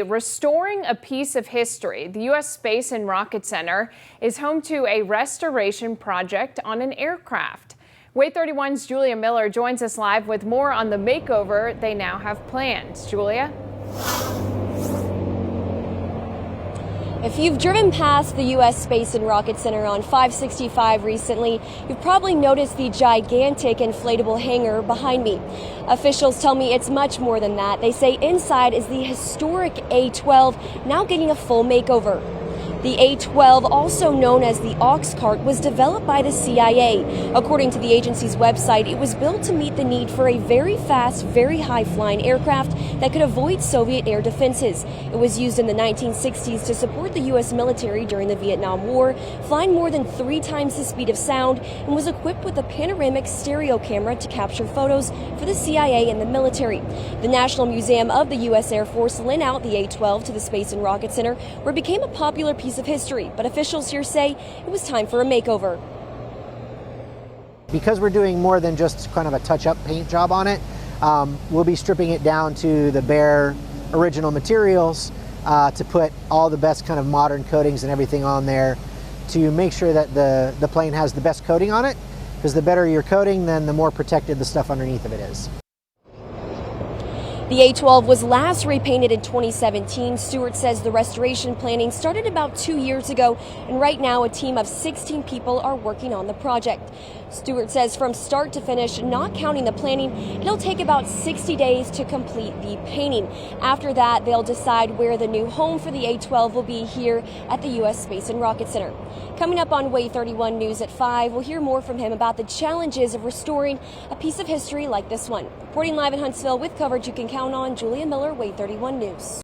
Restoring a piece of history, the U.S. Space and Rocket Center is home to a restoration project on an aircraft. WAAY 31's Julia Miller joins us live with more on the makeover they now have planned. Julia? If you've driven past the U.S. Space and Rocket Center on 565 recently, you've probably noticed the gigantic inflatable hangar behind me. Officials tell me it's much more than that. They say inside is the historic A-12, now getting a full makeover. The A-12, also known as the Ox Cart, was developed by the CIA. According to the agency's website, it was built to meet the need for a very fast, very high-flying aircraft that could avoid Soviet air defenses. It was used in the 1960s to support the U.S. military during the Vietnam War, flying more than 3 times the speed of sound, and was equipped with a panoramic stereo camera to capture photos for the CIA and the military. The National Museum of the U.S. Air Force lent out the A-12 to the Space and Rocket Center, where it became a popular piece of history, but officials here say it was time for a makeover. Because we're doing more than just kind of a touch-up paint job on it, we'll be stripping it down to the bare original materials to put all the best kind of modern coatings and everything on there to make sure that the plane has the best coating on it, because the better your coating, then the more protected the stuff underneath of it is. The A-12 was last repainted in 2017. Stewart says the restoration planning started about 2 years ago, and right now a team of 16 people are working on the project. Stewart says from start to finish, not counting the planning, it'll take about 60 days to complete the painting. After that, they'll decide where the new home for the A-12 will be here at the U.S. Space and Rocket Center. Coming up on WAAY 31 News at 5, we'll hear more from him about the challenges of restoring a piece of history like this one. Reporting live in Huntsville with coverage you can count on, Julia Miller, WAAY 31 News.